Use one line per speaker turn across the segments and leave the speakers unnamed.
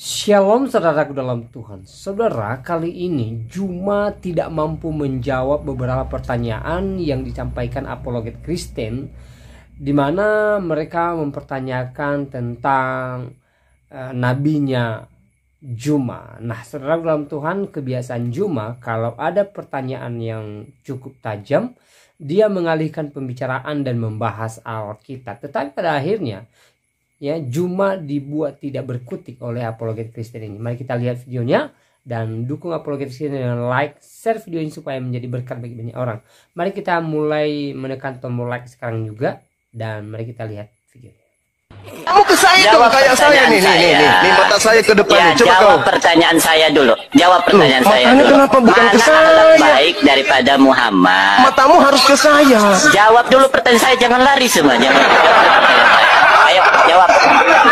Shalom saudaraku dalam Tuhan. Saudara, kali ini Juma tidak mampu menjawab beberapa pertanyaan yang disampaikan apologet Kristen, di mana mereka mempertanyakan tentang nabinya Juma. Nah, saudaraku dalam Tuhan, kebiasaan Juma kalau ada pertanyaan yang cukup tajam, dia mengalihkan pembicaraan dan membahas Alkitab. Tetapi pada akhirnya Juma dibuat tidak berkutik oleh apologet Kristen ini. Mari kita lihat videonya dan dukung apologet Kristen dengan like, share video ini supaya menjadi berkat bagi banyak orang. Mari kita mulai menekan tombol like sekarang juga dan mari kita lihat videonya.
Kamu ke saya dong, kayak saya nih, mata saya ke depan.
Ya,
coba
jawab
kau.
pertanyaan saya dulu. Jawab pertanyaan saya dulu.
Kenapa bukan ke saya?
Akhlak baik daripada Muhammad.
Matamu harus ke saya.
Jawab dulu pertanyaan saya, jangan lari semua. Jawab pertanyaan saya. Ayo, jawab.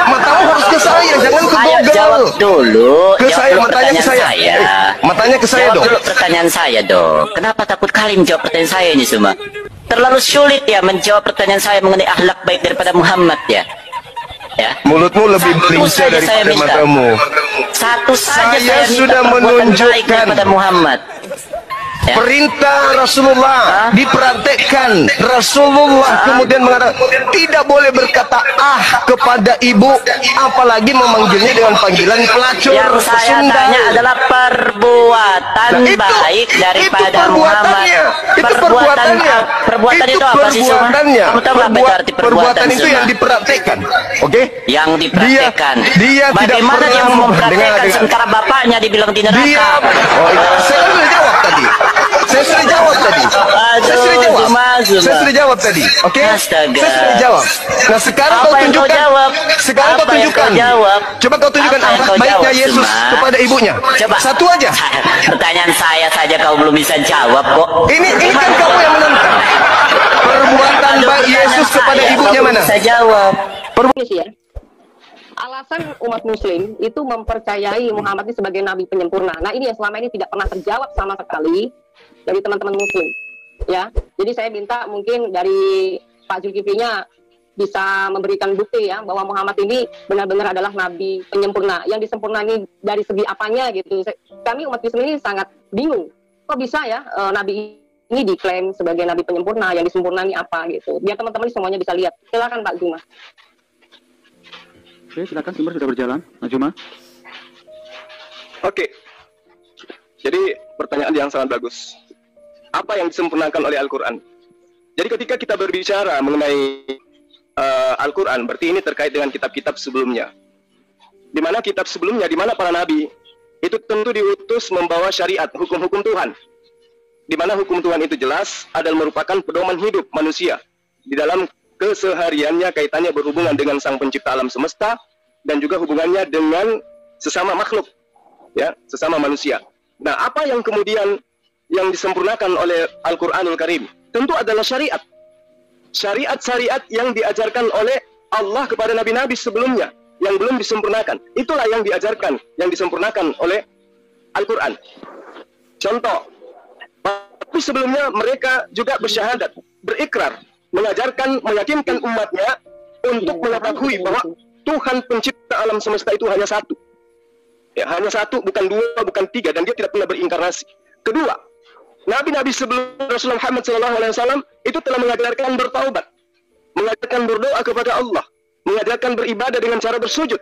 Matamu harus ke saya, jangan ke
Ayo,
Google.
jawab dulu.
Ke
Jawab
saya,
dulu
matanya ke
pertanyaan
saya. Matanya ke saya
Jawab
dong.
dulu pertanyaan saya dong. Kenapa takut kali menjawab pertanyaan saya ini semua? Terlalu sulit ya menjawab pertanyaan saya mengenai akhlak baik daripada Muhammad ya. Ya.
Mulutmu lebih lincah daripada matamu.
Satu saja
Saya
saya minta
sudah
perbuatan baik
menunjukkan
daripada Muhammad. Ya.
Perintah Rasulullah dipraktekkan. Rasulullah kemudian mengatakan tidak boleh berkata kepada ibu, apalagi memanggilnya dengan panggilan pelacur.
Yang saya
Sunda.
tanya adalah perbuatan baik daripada Muhammad. Perbuatan itu apa sih semua? Kamu tahu apa itu arti perbuatan
itu yang dipraktekkan, oke?
Yang dipraktekkan.
Dia
Bagaimana
tidak
dia
pernah
mempraktekkan sementara bapaknya dibilang di neraka?
Saya sudah jawab tadi. Saya sudah jawab tadi. Saya sudah jawab tadi. Oke?
Astaga.
Saya sudah jawab. Nah, sekarang
Apa
kau
yang kau
tunjukkan.
jawab?
Sekarang kau
Apa yang
tunjukkan.
kau jawab?
Coba kau tunjukkan
Apa yang
apa
kau
baiknya
jawab,
Yesus
Suma?
kepada ibunya.
Coba.
Satu aja.
Pertanyaan saya saja kau belum bisa jawab kok.
Ini kan kamu yang menentang. Perbuatan baik Yesus kepada ibunya mana?
Saya jawab.
Ya. Alasan umat muslim itu mempercayai Muhammad ini sebagai nabi penyempurna. Nah, ini yang selama ini tidak pernah terjawab sama sekali dari teman-teman muslim. Ya. Jadi saya minta mungkin dari Pak Zulkiflinya bisa memberikan bukti ya bahwa Muhammad ini benar-benar adalah nabi penyempurna. Yang disempurnai dari segi apanya gitu. Kami umat muslim ini sangat bingung. Kok bisa ya nabi ini diklaim sebagai nabi penyempurna, yang disempurnai apa gitu. Biar teman-teman semuanya bisa lihat. Silakan Pak Juma.
Oke, silakan, sumber sudah berjalan, Pak Juma.
Oke. Jadi pertanyaan yang sangat bagus. Apa yang disempurnakan oleh Al-Quran? Jadi ketika kita berbicara mengenai Al-Quran, berarti ini terkait dengan kitab-kitab sebelumnya. Di mana kitab sebelumnya, di mana para nabi itu tentu diutus membawa syariat, hukum-hukum Tuhan. Di mana hukum Tuhan itu jelas adalah merupakan pedoman hidup manusia di dalam kesehariannya, kaitannya berhubungan dengan Sang Pencipta alam semesta dan juga hubungannya dengan sesama makhluk, ya, sesama manusia. Nah, apa yang kemudian yang disempurnakan oleh Al-Qur'anul Karim? Tentu adalah syariat. Syariat-syariat yang diajarkan oleh Allah kepada nabi-nabi sebelumnya yang belum disempurnakan. Itulah yang diajarkan, yang disempurnakan oleh Al-Qur'an. Contoh, tapi sebelumnya mereka juga bersyahadat, berikrar, mengajarkan, meyakinkan umatnya untuk mengetahui bahwa Tuhan pencipta alam semesta itu hanya satu. Ya, hanya satu, bukan dua, bukan tiga, dan dia tidak pernah berinkarnasi. Kedua, nabi-nabi sebelum Rasulullah Muhammad SAW itu telah mengajarkan bertaubat, mengajarkan berdoa kepada Allah, mengajarkan beribadah dengan cara bersujud.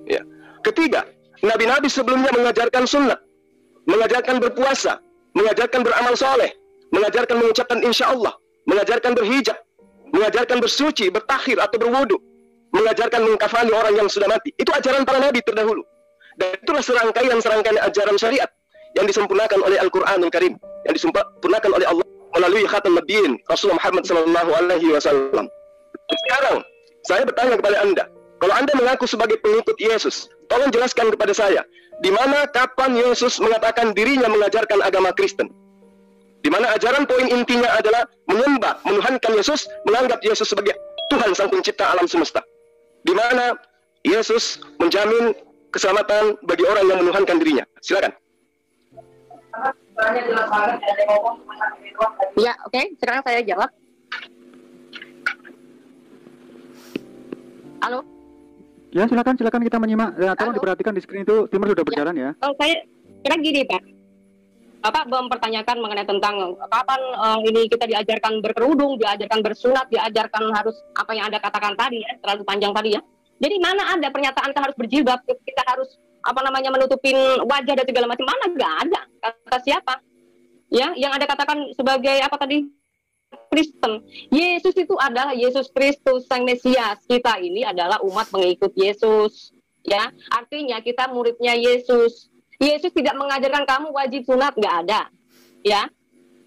Ya. Ketiga, nabi-nabi sebelumnya mengajarkan sunnah, mengajarkan berpuasa, mengajarkan beramal soleh, mengajarkan mengucapkan insya Allah, mengajarkan berhijab, mengajarkan bersuci, bertakhir atau berwudu, mengajarkan mengkafani orang yang sudah mati. Itu ajaran para nabi terdahulu. Dan itulah serangkaian ajaran syariat yang disempurnakan oleh Al-Quranul Karim, yang disempurnakan oleh Allah melalui khatam nabiyyin Rasulullah Muhammad SAW. Sekarang saya bertanya kepada Anda, kalau Anda mengaku sebagai pengikut Yesus, tolong jelaskan kepada saya, di mana kapan Yesus mengatakan dirinya mengajarkan agama Kristen? Di mana ajaran poin intinya adalah menyembah, menuhankan Yesus, menganggap Yesus sebagai Tuhan Sang Pencipta alam semesta. Di mana Yesus menjamin keselamatan bagi orang yang menuhankan dirinya. Silakan.
Ya, oke. Sekarang saya jawab. Halo.
Ya, silakan kita menyimak. Ya, tolong
Halo.
diperhatikan di screen itu timer sudah berjalan ya.
Kalau saya kira gini Pak, Bapak mempertanyakan mengenai tentang kapan ini kita diajarkan berkerudung, diajarkan bersunat, diajarkan harus apa yang Anda katakan tadi ya, terlalu panjang tadi ya. Jadi mana ada pernyataan kita harus berjilbab, kita harus menutupin wajah dan segala macam, mana nggak ada, kata siapa? Ya, yang Anda katakan sebagai apa tadi? Kristen. Yesus itu adalah Yesus Kristus Sang Mesias. Kita ini adalah umat pengikut Yesus. Ya, artinya kita muridnya Yesus. Yesus tidak mengajarkan kamu wajib sunat, nggak ada. Ya.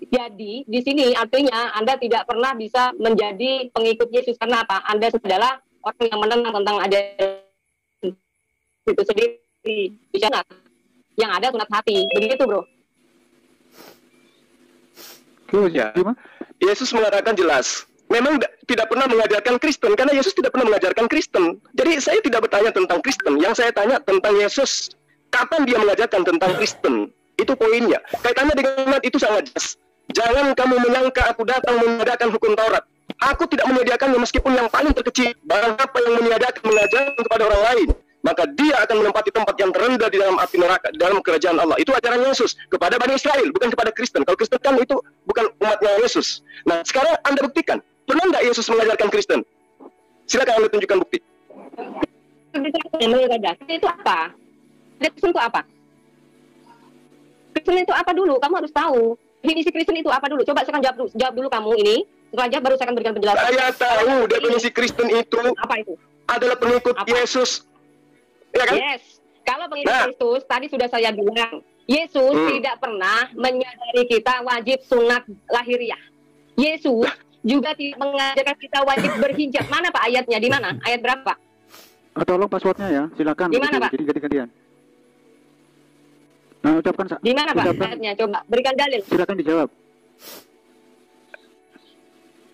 Jadi di sini artinya Anda tidak pernah bisa menjadi pengikut Yesus. Karena apa? Anda adalah orang yang menentang tentang ajaran itu sendiri. Sunat. Yang ada sunat hati. Begitu, Bro.
Ya. Yesus mengatakan jelas, memang tidak pernah mengajarkan Kristen, karena Yesus tidak pernah mengajarkan Kristen. Jadi saya tidak bertanya tentang Kristen, yang saya tanya tentang Yesus. Kapan dia mengajarkan tentang Kristen? Itu poinnya. Kaitannya dengan itu sangat jelas. Jangan kamu menyangka aku datang meniadakan hukum Taurat. Aku tidak menyediakannya meskipun yang paling terkecil. Barang apa yang meniadakan mengajarkan kepada orang lain, maka dia akan menempati tempat yang terendah di dalam api neraka, dalam kerajaan Allah. Itu ajaran Yesus kepada Bani Israel, bukan kepada Kristen. Kalau Kristen kan itu bukan umatnya Yesus. Nah, sekarang Anda buktikan. Pernah nggak Yesus mengajarkan Kristen? Silakan Anda tunjukkan bukti.
Itu apa? Kristen itu apa? Kristen itu apa dulu? Kamu harus tahu. Definisi Kristen itu apa dulu? Coba saya jawab dulu kamu ini. Setelah jawab baru saya akan berikan penjelasan.
Saya tahu definisi Kristen itu
apa itu?
Adalah pengikut Yesus. Ya kan?
Yes. Kalau pengikut Kristus, tadi sudah saya bilang, Yesus tidak pernah menyadari kita wajib sunat lahiriah. Yesus juga tidak mengajarkan kita wajib berhijab. Mana Pak ayatnya? Di mana? Ayat berapa?
Tolong passwordnya ya, silakan.
Di mana Pak?
Jadi ganti-gantian. Nah, ucapkan.
Di mana Pak ayatnya? Coba berikan dalil.
Silakan dijawab.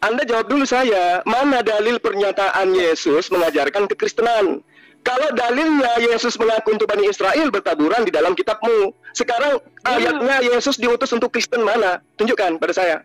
Anda jawab dulu saya, mana dalil pernyataan Yesus mengajarkan kekristenan? Kalau dalilnya Yesus mengaku untuk Bani Israel bertaburan di dalam kitabmu. Sekarang ayatnya Yesus diutus untuk Kristen mana? Tunjukkan pada saya.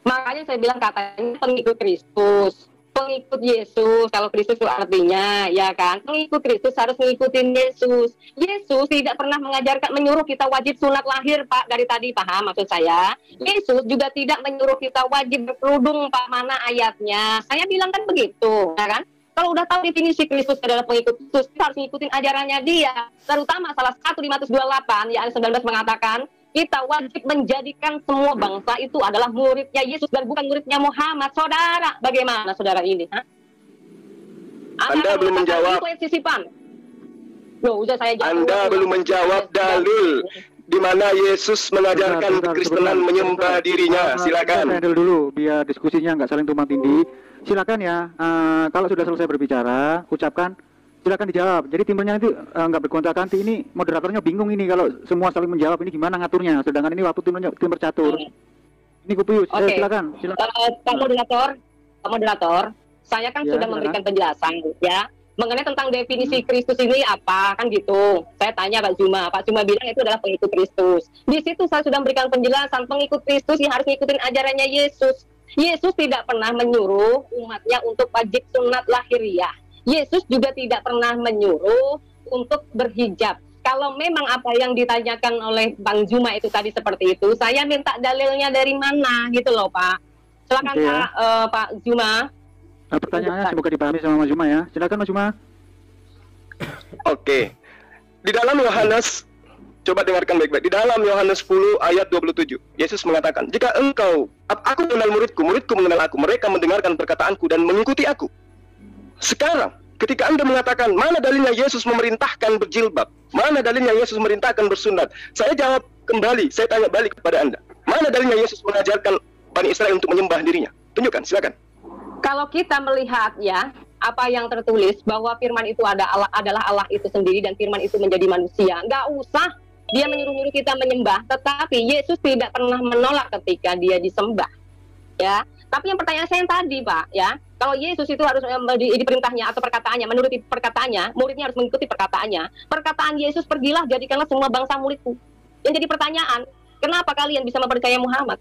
Makanya saya bilang katanya pengikut Kristus, pengikut Yesus. Kalau Kristus itu artinya, ya kan? Pengikut Kristus harus mengikuti Yesus. Yesus tidak pernah menyuruh kita wajib sunat lahir, Pak. Dari tadi paham maksud saya. Yesus juga tidak menyuruh kita wajib berkerudung, Pak. Mana ayatnya? Saya bilang kan begitu, ya kan? Kalau udah tahu definisi Kristus adalah pengikut Kristus, kita harus ngikutin ajarannya dia. Terutama salah 1 Matius 28, ya 19 mengatakan, kita wajib menjadikan semua bangsa itu adalah muridnya Yesus dan bukan muridnya Muhammad. Saudara, bagaimana saudara ini?
Anda belum menjawab.
Loh, udah saya jawab.
Anda belum menjawab dalil di mana Yesus mengajarkan kekristenan menyembah dirinya. Silakan.
Handle dulu biar diskusinya nggak saling tumpang tindih. Silakan ya. Kalau sudah selesai berbicara, ucapkan. Silakan dijawab. Jadi timnya itu nggak bergonta-ganti. Ini moderatornya bingung ini kalau semua saling menjawab. Ini gimana ngaturnya? Sedangkan ini waktu tim bercatur. Ini Kupius. Silakan.
Pak moderator, saya kan sudah memberikan penjelasan ya mengenai tentang definisi Kristus ini apa kan gitu. Saya tanya Pak Zuma bilang itu adalah pengikut Kristus. Di situ saya sudah memberikan penjelasan pengikut Kristus yang harus ngikutin ajarannya Yesus. Yesus tidak pernah menyuruh umatnya untuk wajib sunat lahiriah. Yesus juga tidak pernah menyuruh untuk berhijab. Kalau memang apa yang ditanyakan oleh Bang Zuma itu tadi seperti itu, saya minta dalilnya dari mana gitu loh Pak. Silakan Pak Zuma.
Pertanyaannya semoga dipahami sama Mas Zuma ya. Silakan Mas Zuma.
Oke. Di dalam Yohanes, coba dengarkan baik-baik. Di dalam Yohanes 10 ayat 27, Yesus mengatakan, jika aku mengenal muridku mengenal aku, mereka mendengarkan perkataanku dan mengikuti aku. Sekarang, ketika Anda mengatakan, mana dalilnya Yesus memerintahkan berjilbab? Mana dalilnya Yesus memerintahkan bersunat? Saya jawab kembali, saya tanya balik kepada Anda. Mana dalilnya Yesus mengajarkan Bani Israel untuk menyembah dirinya? Tunjukkan, silakan.
Kalau kita melihat ya, apa yang tertulis bahwa firman itu adalah Allah itu sendiri dan firman itu menjadi manusia. Nggak usah dia menyuruh-nyuruh kita menyembah, tetapi Yesus tidak pernah menolak ketika dia disembah. Ya, tapi yang pertanyaan saya yang tadi Pak, ya, kalau Yesus itu harus di perintahnya atau perkataannya, menuruti perkataannya, muridnya harus mengikuti perkataannya. Perkataan Yesus, pergilah jadikanlah semua bangsa muridku. Yang jadi pertanyaan, kenapa kalian bisa mempercayai Muhammad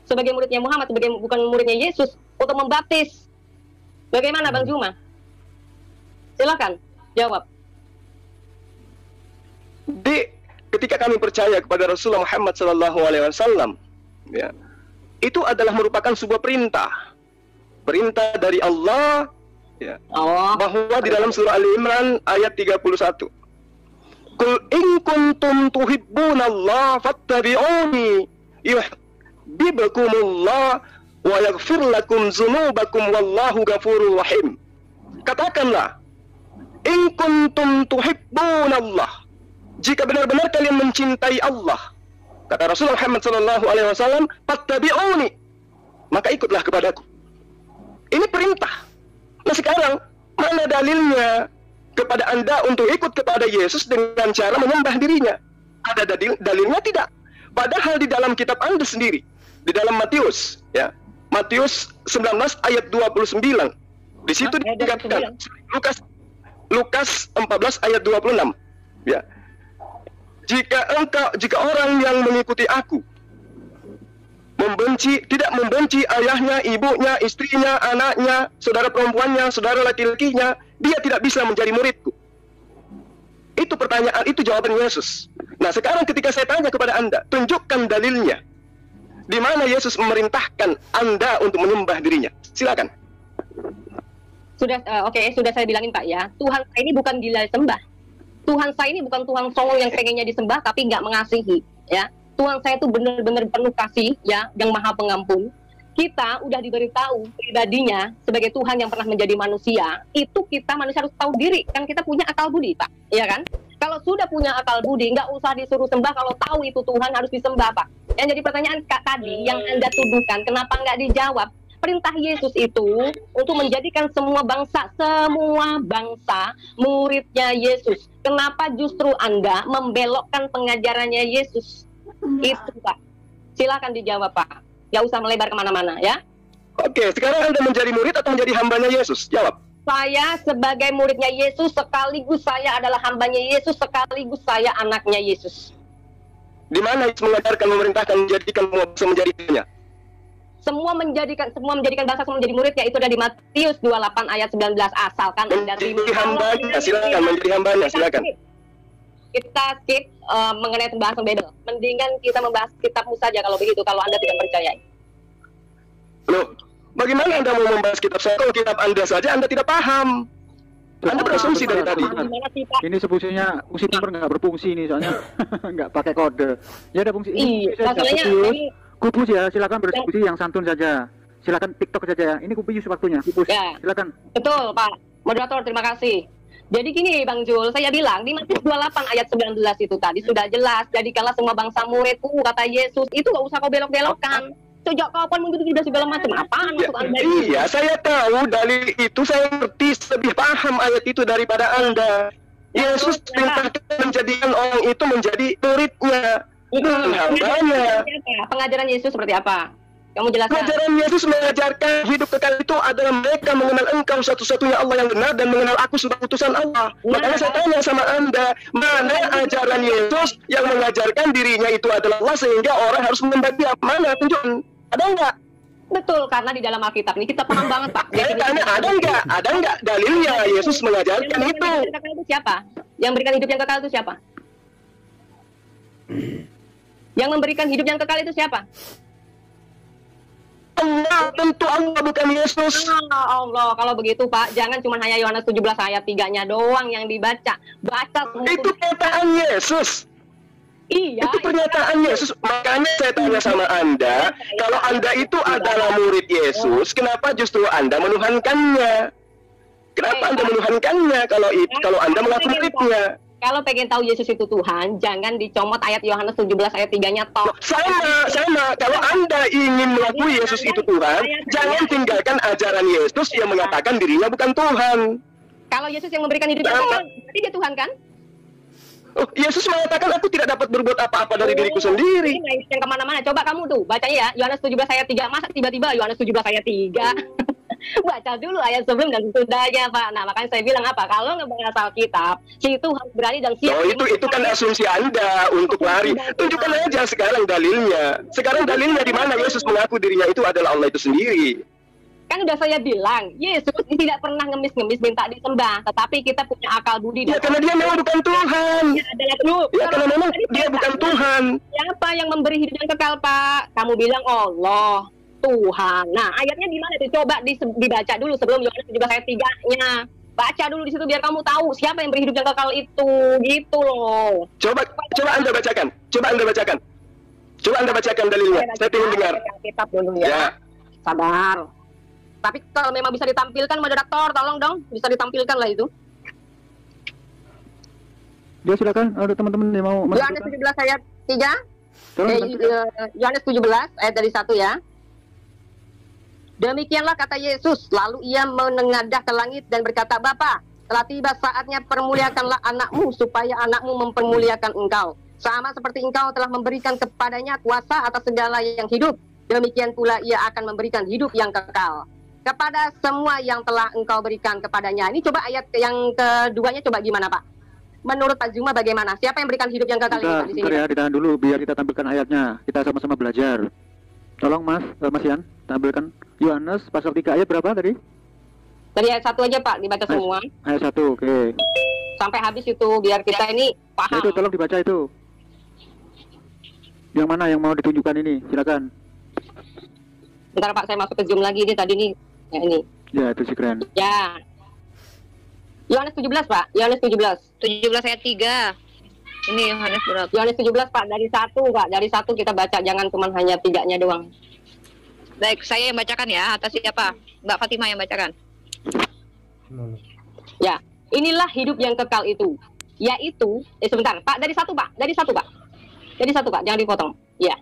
sebagai muridnya Muhammad, bukan muridnya Yesus untuk membaptis? Bagaimana Bang Zuma? Silakan jawab.
Ketika kami percaya kepada Rasulullah Muhammad SAW, ya, itu adalah merupakan sebuah perintah dari Allah, ya, bahwa di dalam surah Ali Imran ayat 31, Qul in kuntum tuhibbunallaha fattabi'uni yuhibbukumullah wa yaghfir lakum dzunubakum wallahu ghafurur rahim. Katakanlah, in kuntum tuhibbunallah, jika benar-benar kalian mencintai Allah, kata Rasulullah Muhammad SAW, fattabi'uni, maka ikutlah kepadaku. Ini perintah. Nah sekarang, mana dalilnya kepada Anda untuk ikut kepada Yesus dengan cara menyembah dirinya? Ada dalilnya tidak? Padahal di dalam kitab Anda sendiri, di dalam Matius, ya, Matius 19 ayat 29, di situ dikatakan, Lukas 14 ayat 26, ya, jika orang yang mengikuti aku tidak membenci ayahnya, ibunya, istrinya, anaknya, saudara perempuannya, saudara laki-lakinya, dia tidak bisa menjadi muridku. Itu pertanyaan, itu jawaban Yesus. Nah sekarang ketika saya tanya kepada Anda, tunjukkan dalilnya. Di mana Yesus memerintahkan Anda untuk menyembah dirinya? Silakan.
Sudah, oke, sudah saya bilangin Pak ya, Tuhan saya ini bukan gila sembah. Tuhan saya ini bukan Tuhan songong yang pengennya disembah tapi nggak mengasihi, ya. Tuhan saya itu benar-benar penuh kasih, ya, yang maha pengampun. Kita udah diberitahu pribadinya sebagai Tuhan yang pernah menjadi manusia. Itu kita manusia harus tahu diri, kan kita punya akal budi, Pak, ya kan? Kalau sudah punya akal budi, nggak usah disuruh sembah. Kalau tahu itu Tuhan harus disembah, Pak. Yang jadi pertanyaan Kak tadi, yang Anda tuduhkan, kenapa nggak dijawab? Perintah Yesus itu untuk menjadikan semua bangsa muridnya Yesus. Kenapa justru Anda membelokkan pengajarannya Yesus? Itu Pak. Silakan dijawab Pak. Gak usah melebar kemana-mana ya.
Oke, sekarang Anda menjadi murid atau menjadi hambanya Yesus? Jawab.
Saya sebagai muridnya Yesus, sekaligus saya adalah hambanya Yesus, sekaligus saya anaknya Yesus.
Di mana Yesus mengajarkan, memerintahkan, menjadikan bangsa menjadi muridnya?
Semua menjadikan bangsa semua menjadi murid, yaitu ada di Matius 28 ayat 19, asalkan Anda terima.
Menjadi hambanya, silakan, menjadi hambanya, silakan.
Kita skip mengenai pembahasan Bible. Mendingan kita membahas kitabmu saja kalau begitu, kalau Anda tidak percaya.
Loh, bagaimana Anda mau membahas kitab saya kalau kitab Anda saja Anda tidak paham? Anda berasumsi dari tadi.
Ini fungsinya fungsi nomor nggak berfungsi ini soalnya nggak pakai kode. Ya ada fungsi ini.
Masalahnya
Kubus ya, silakan berdiskusi yang santun saja. Silakan TikTok saja ya. Ini Kubus waktunya. Kubus.
Ya.
Silakan.
Betul, Pak. Moderator, terima kasih. Jadi gini, Bang Jul, saya bilang di Matius 28 ayat 19 itu tadi sudah jelas. Jadikanlah semua bangsa muridku, kata Yesus. Itu nggak usah kau belok-belokkan. Sejak kapan begitu tidak segala macam? Apaan maksud Anda?
Iya, saya tahu dalil itu, saya ngerti, lebih paham ayat itu daripada Anda. Yesus perintahkan menjadikan orang itu menjadi muridnya. Hambanya.
Pengajaran Yesus seperti apa? Kamu jelaskan.
Pengajaran Yesus mengajarkan hidup kekal itu adalah mereka mengenal Engkau satu-satunya Allah yang benar dan mengenal aku sebagai utusan Allah. Makanya saya tanya sama Anda, mana ajaran Yesus yang mengajarkan dirinya itu adalah Allah sehingga orang harus menyembah Dia? Mana? Tunjukkan. Ada enggak?
Betul, karena di dalam Alkitab ini kita paham banget, Pak.
Tanya, ada enggak dalilnya Yesus mengajarkan itu?
Siapa? Yang memberikan hidup yang kekal itu siapa? Yang memberikan hidup yang kekal itu siapa?
Allah, tentu Allah, bukan Yesus.
Allah, kalau begitu Pak, jangan cuma hanya Yohanes 17 ayat 3-nya doang yang dibaca. Baca semua.
Itu pernyataan Yesus.
Iya.
Itu pernyataan Yesus. Makanya saya tanya sama Anda, kalau Anda itu adalah murid Yesus, kenapa justru Anda menuhankannya? Kenapa Anda menuhankannya kalau Anda mengaku muridnya?
Kalau pengen tahu Yesus itu Tuhan, jangan dicomot ayat Yohanes 17 ayat 3-nya toh.
Sama. Kalau Anda ingin mengakui Yesus itu Tuhan, jangan tinggalkan ajaran Yesus yang mengatakan dirinya bukan Tuhan.
Kalau Yesus yang memberikan hidup yang kekal, berarti dia Tuhan kan?
Oh, Yesus mengatakan aku tidak dapat berbuat apa-apa dari diriku sendiri.
Yang kemana-mana, coba kamu tuh, bacanya ya, Yohanes 17 ayat 3, masa tiba-tiba Yohanes 17 ayat 3? Baca dulu ayat sebelum dan sesudahnya, Pak. Nah, makanya saya bilang apa? Kalau ngebahas Alkitab, situ harus berani dan siap.
Oh, itu kan asumsi Anda untuk lari. Tunjukkan aja sekarang dalilnya. Sekarang dalilnya di mana Yesus mengaku dirinya itu adalah Allah itu sendiri.
Kan udah saya bilang, Yesus tidak pernah ngemis-ngemis minta disembah, tetapi kita punya akal budi.
Ya karena dia memang bukan Tuhan.
Ya, adalah dulu.
Ya karena memang dia bukan Tuhan.
Siapa yang memberi hidup yang kekal, Pak? Kamu bilang Allah, Tuhan. Nah, ayatnya di mana tuh? Coba dibaca dulu sebelum Yohanes 17 ayat 3-nya. Baca dulu di situ biar kamu tahu siapa yang beri hidup yang kekal itu, gitu loh.
Coba Anda bacakan. Coba Anda bacakan dalilnya. Saya ingin dengar.
Kitab dulu ya.
Ya.
Sabar. Tapi kalau memang bisa ditampilkan, moderator, tolong dong, bisa ditampilkan lah itu.
Ya silakan, ada teman-teman yang mau
Yohanes 17 ayat 3. Yohanes 17 ayat dari 1 ya. Demikianlah kata Yesus, lalu ia menengadah ke langit dan berkata, Bapa, telah tiba saatnya permuliakanlah anakmu, supaya anakmu mempermuliakan engkau. Sama seperti engkau telah memberikan kepadanya kuasa atas segala yang hidup, demikian pula ia akan memberikan hidup yang kekal kepada semua yang telah engkau berikan kepadanya. Ini coba ayat yang keduanya coba gimana Pak? Menurut Pak Zuma bagaimana? Siapa yang berikan hidup yang kekal ini Pak di sini?
Ya, ditahan dulu biar kita tampilkan ayatnya. Kita sama-sama belajar. Tolong Mas Ian, tampilkan Yohanes pasal 3 ayat berapa tadi?
Dari ayat 1 aja Pak, dibaca semua.
Ayat 1, oke.
Sampai habis itu biar kita ini paham.
Itu tolong dibaca itu. Yang mana yang mau ditunjukkan ini? Silakan.
Bentar Pak, saya masuk ke Zoom lagi. Ini tadi nih. Ya ini.
Ya, itu sih keren.
Ya. Yohanes 17 Pak. Yohanes 17
ayat 3. Ini Yohanes berapa?
Yohanes 17 Pak. Dari 1 Pak. Dari 1 kita baca. Jangan cuma hanya 3-nya doang.
Baik, saya yang bacakan ya. Atas siapa? Mbak Fatimah yang bacakan.
Ya. Inilah hidup yang kekal itu. Yaitu. Sebentar Pak. Dari 1 Pak. Dari 1 Pak. Dari 1 Pak. Jangan dipotong. Ya.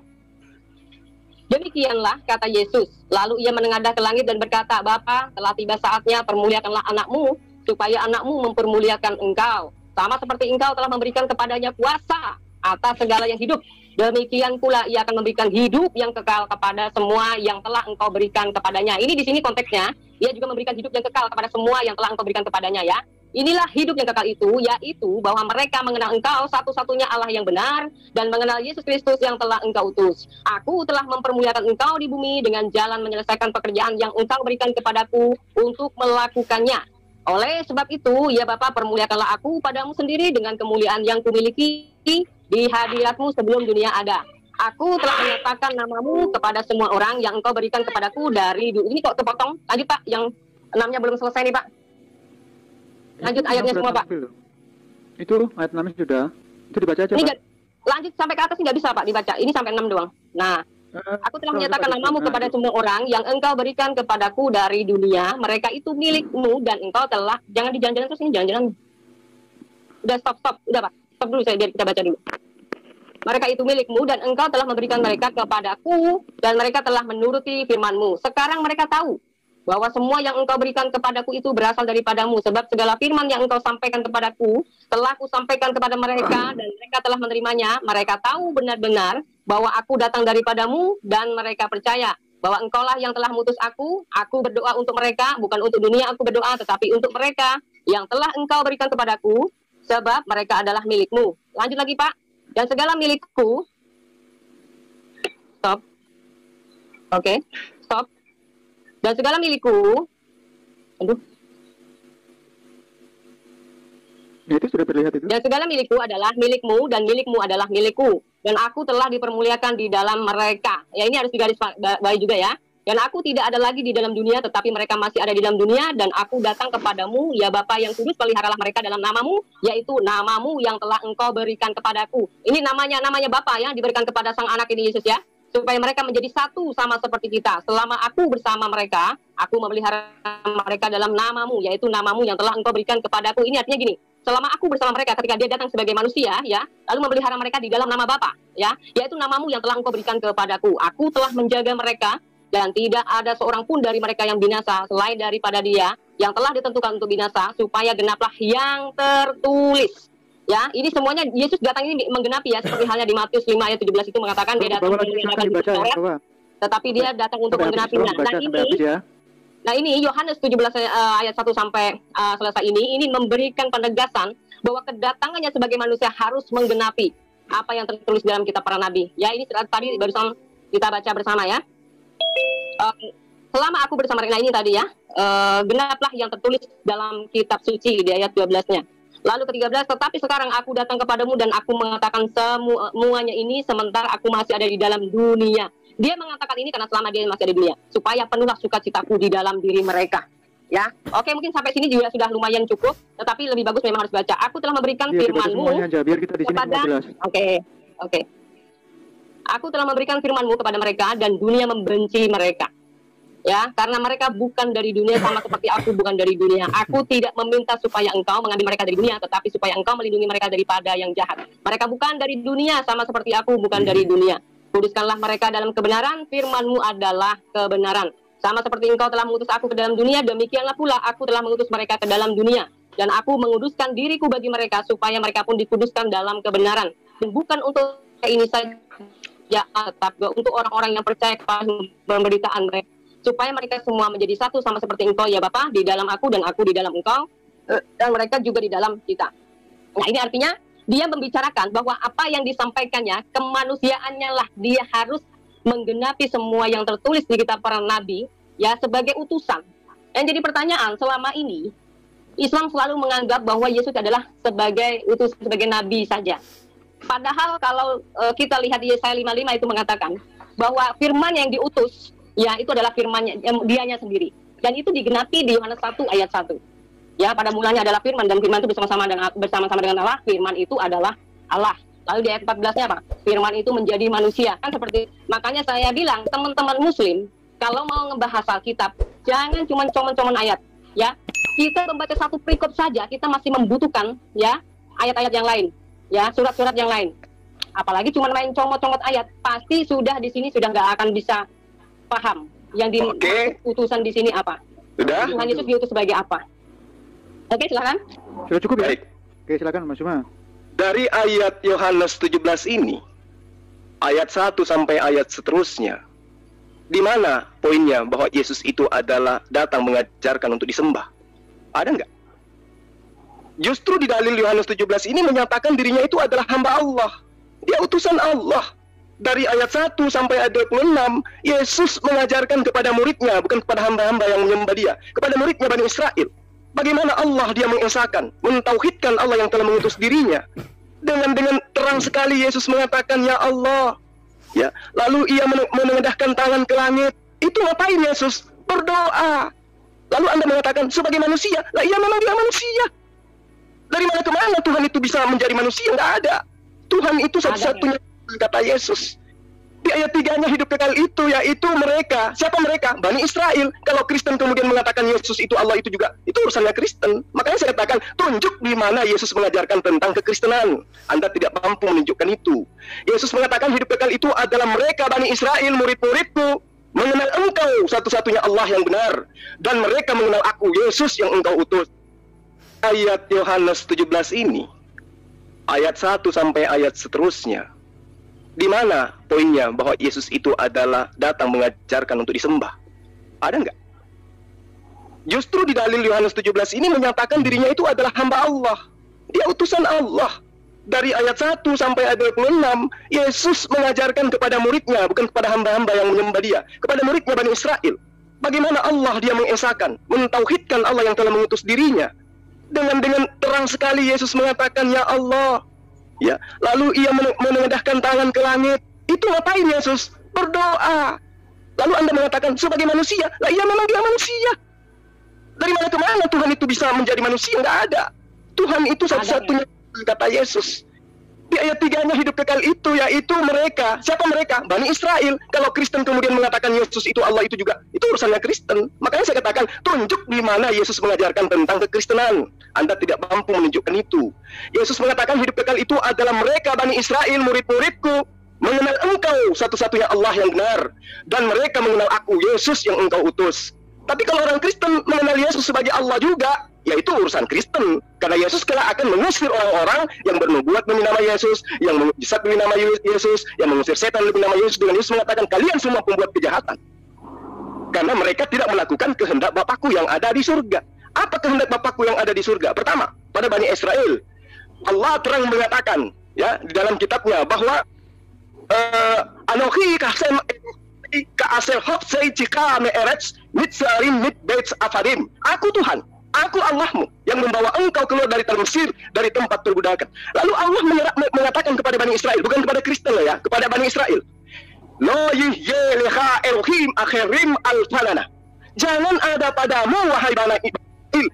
Demikianlah kata Yesus. Lalu ia menengadah ke langit dan berkata, Bapa, telah tiba saatnya permuliakanlah anakmu, supaya anakmu mempermuliakan engkau. Sama seperti engkau telah memberikan kepadanya kuasa atas segala yang hidup. Demikian pula ia akan memberikan hidup yang kekal kepada semua yang telah engkau berikan kepadanya. Ini di sini konteksnya, ia juga memberikan hidup yang kekal kepada semua yang telah engkau berikan kepadanya ya. Inilah hidup yang kekal itu, yaitu bahwa mereka mengenal engkau satu-satunya Allah yang benar, dan mengenal Yesus Kristus yang telah engkau utus. Aku telah mempermuliakan engkau di bumi dengan jalan menyelesaikan pekerjaan yang engkau berikan kepadaku untuk melakukannya. Oleh sebab itu, ya Bapa, permuliakanlah aku padamu sendiri dengan kemuliaan yang kumiliki di hadiratmu sebelum dunia ada. Aku telah menyatakan namamu kepada semua orang yang engkau berikan kepadaku dari dulu. Ini kok kepotong? Lanjut Pak, yang 6-nya belum selesai nih Pak. Lanjut ayatnya semua Pak.
Itu ayat 6 sudah. Itu dibaca aja Pak.
Lanjut sampai ke atas nggak bisa Pak dibaca. Ini sampai 6 doang. Nah, aku telah menyatakan namamu kepada semua orang yang engkau berikan kepadaku dari dunia. Mereka itu milikmu dan engkau telah. Jangan di jalan-jalan terus ini jalan-jalan. Udah stop. Udah Pak. Stop dulu saya biar kita baca dulu. Mereka itu milikmu dan engkau telah memberikan mereka kepadaku dan mereka telah menuruti firmanmu. Sekarang mereka tahu bahwa semua yang engkau berikan kepadaku itu berasal daripadamu, sebab segala firman yang engkau sampaikan kepadaku telah kusampaikan kepada mereka dan mereka telah menerimanya. Mereka tahu benar-benar bahwa aku datang daripadamu dan mereka percaya bahwa engkaulah yang telah mutus aku. Aku berdoa untuk mereka, bukan untuk dunia aku berdoa, tetapi untuk mereka yang telah engkau berikan kepadaku, sebab mereka adalah milikmu. Lanjut lagi Pak. Dan segala milikku. Stop. Oke. Stop. Dan segala milikku,
itu sudah terlihat itu.
Dan segala milikku adalah milikmu dan milikmu adalah milikku. Dan aku telah dipermuliakan di dalam mereka. Ya ini harus digaris bawahi juga ya. Dan aku tidak ada lagi di dalam dunia, tetapi mereka masih ada di dalam dunia. Dan aku datang kepadamu, ya Bapa yang kudus, peliharalah mereka dalam namamu, yaitu namamu yang telah engkau berikan kepadaku. Ini namanya Bapa yang diberikan kepada sang anak ini Yesus ya. Supaya mereka menjadi satu sama seperti kita. Selama aku bersama mereka, aku memelihara mereka dalam namamu, yaitu namamu yang telah engkau berikan kepadaku. Ini artinya gini, selama aku bersama mereka ketika dia datang sebagai manusia, ya, lalu memelihara mereka di dalam nama Bapa, ya, yaitu namamu yang telah engkau berikan kepadaku. Aku telah menjaga mereka dan tidak ada seorang pun dari mereka yang binasa selain daripada dia yang telah ditentukan untuk binasa, supaya genaplah yang tertulis. Ya, ini semuanya Yesus datang ini menggenapi ya, seperti halnya di Matius 5 ayat 17 itu mengatakan dia datang tetapi dia datang untuk menggenapinya. Nah ini Yohanes 17 ayat 1 sampai selesai ini memberikan penegasan bahwa kedatangannya sebagai manusia harus menggenapi apa yang tertulis dalam kitab para nabi. Ya ini tadi barusan kita baca bersama ya. selama aku bersama mereka ini tadi ya, genaplah yang tertulis dalam kitab suci di ayat 12-nya. Lalu ke-13, tetapi sekarang aku datang kepadamu dan aku mengatakan semuanya ini sementara aku masih ada di dalam dunia. Dia mengatakan ini karena selama dia masih ada di dunia, supaya penuhlah sukacitaku di dalam diri mereka. Ya, oke, mungkin sampai sini juga sudah lumayan cukup, tetapi lebih bagus memang harus baca. Aku telah memberikan firman-Mu
biar kita di sini
kepada,
jelas.
Oke. Aku telah memberikan firman-Mu kepada mereka dan dunia membenci mereka. Ya, karena mereka bukan dari dunia sama seperti aku bukan dari dunia. Aku tidak meminta supaya engkau mengambil mereka dari dunia, tetapi supaya engkau melindungi mereka daripada yang jahat. Mereka bukan dari dunia sama seperti aku bukan dari dunia. Kuduskanlah mereka dalam kebenaran, firman-Mu adalah kebenaran. Sama seperti engkau telah mengutus aku ke dalam dunia, demikianlah pula aku telah mengutus mereka ke dalam dunia. Dan aku menguduskan diriku bagi mereka, supaya mereka pun dikuduskan dalam kebenaran. Dan bukan untuk ini saja, tetapi untuk orang-orang yang percaya kepada pemberitaan mereka. Supaya mereka semua menjadi satu sama seperti engkau ya Bapa, di dalam aku dan aku di dalam engkau, dan mereka juga di dalam kita. Nah, ini artinya dia membicarakan bahwa apa yang disampaikannya, kemanusiaannya lah dia harus menggenapi semua yang tertulis di kitab para nabi, ya, sebagai utusan. Dan jadi pertanyaan, selama ini Islam selalu menganggap bahwa Yesus adalah sebagai utusan, sebagai nabi saja. Padahal kalau kita lihat di Yesaya 55 itu mengatakan bahwa firman yang diutus, ya, itu adalah firman-Nya, dianya sendiri. Dan itu digenapi di Yohanes 1 ayat 1. Ya, pada mulanya adalah firman, dan firman itu bersama-sama dengan Allah. Firman itu adalah Allah. Lalu di ayat 14-nya apa? Firman itu menjadi manusia. Kan seperti, makanya saya bilang, teman-teman muslim, kalau mau ngebahas Alkitab, jangan cuma comon-comon ayat. Ya, kita membaca satu perikop saja, kita masih membutuhkan, ya, ayat-ayat yang lain. Ya, surat-surat yang lain. Apalagi cuma main comot-comot ayat, pasti sudah di sini sudah nggak akan bisa paham yang di utusan di sini apa.
Sudah?
Tuhan Yesus diutus sebagai apa? Oke, silakan.
Sudah cukup ya?
Baik.
Oke, silakan Mas Cuma.
Dari ayat Yohanes 17 ini, ayat 1 sampai ayat seterusnya, di mana poinnya bahwa Yesus itu adalah datang mengajarkan untuk disembah? Ada nggak? Justru di dalil Yohanes 17 ini menyatakan dirinya itu adalah hamba Allah. Dia utusan Allah. Dari ayat 1 sampai ayat 26, Yesus mengajarkan kepada muridnya, bukan kepada hamba-hamba yang menyembah dia, kepada muridnya Bani Israel. Bagaimana Allah dia mengesahkan, mentauhidkan Allah yang telah mengutus dirinya. Dengan terang sekali Yesus mengatakan, ya Allah. Ya, lalu ia menendahkan tangan ke langit. Itu ngapain Yesus? Berdoa. Lalu Anda mengatakan, sebagai manusia. Lah iya memang dia manusia. Dari mana ke mana Tuhan itu bisa menjadi manusia? Nggak ada. Tuhan itu satu-satunya, kata Yesus. Di ayat 3-nya hidup kekal itu, yaitu mereka. Siapa mereka? Bani Israel. Kalau Kristen kemudian mengatakan Yesus itu Allah, itu juga, itu urusannya Kristen. Makanya saya katakan, tunjuk di mana Yesus mengajarkan tentang kekristenan. Anda tidak mampu menunjukkan itu. Yesus mengatakan hidup kekal itu adalah mereka Bani Israel, murid-muridku, mengenal engkau satu-satunya Allah yang benar, dan mereka mengenal aku, Yesus yang engkau utus. Ayat Yohanes 17 ini, ayat 1 sampai ayat seterusnya, di mana poinnya bahwa Yesus itu adalah datang mengajarkan untuk disembah? Ada nggak? Justru di dalil Yohanes 17 ini menyatakan dirinya itu adalah hamba Allah. Dia utusan Allah. Dari ayat 1 sampai ayat 26, Yesus mengajarkan kepada muridnya, bukan kepada hamba-hamba yang menyembah dia, kepada muridnya Bani Israel. Bagaimana Allah dia mengesahkan, mentauhidkan Allah yang telah mengutus dirinya. Dengan terang sekali Yesus mengatakan, ya Allah. Ya, lalu ia menendahkan tangan ke langit. Itu ngapain Yesus? Berdoa. Lalu Anda mengatakan sebagai manusia. Lah iya memang dia manusia. Dari mana ke mana Tuhan itu bisa menjadi manusia? Nggak ada. Tuhan itu satu-satunya, kata Yesus. Di ayat 3-nya hidup kekal itu, yaitu mereka. Siapa mereka? Bani Israel. Kalau Kristen kemudian mengatakan Yesus itu Allah, itu juga, itu urusannya Kristen. Makanya saya katakan, tunjuk di mana Yesus mengajarkan tentang kekristenan. Anda tidak mampu menunjukkan itu. Yesus mengatakan hidup kekal itu adalah mereka Bani Israel, murid-muridku, mengenal engkau satu-satunya Allah yang benar, dan mereka mengenal aku, Yesus yang engkau utus. Tapi kalau orang Kristen mengenal Yesus sebagai Allah juga, ya itu urusan Kristen. Karena Yesus kelak akan mengusir orang-orang yang bernubuat demi nama Yesus, yang mujizat demi nama Yesus, yang mengusir setan demi nama Yesus. Dengan Yesus mengatakan, kalian semua pembuat kejahatan. Karena mereka tidak melakukan kehendak Bapakku yang ada di surga. Apa kehendak Bapakku yang ada di surga? Pertama, pada Bani Israel, Allah terang mengatakan, ya, di dalam kitabnya bahwa Anochi kasem ka asel hop sei jika me erets mit sarim mit bets afadim. Aku Tuhan, aku Allahmu yang membawa engkau keluar dari tanah Mesir, dari tempat perbudakan. Lalu Allah mengatakan kepada Bani Israel, bukan kepada Kristen loh ya, kepada Bani Israel. Lo yihleha Elohim akhirim al-falana. Jangan ada padamu wahai Bani Israel,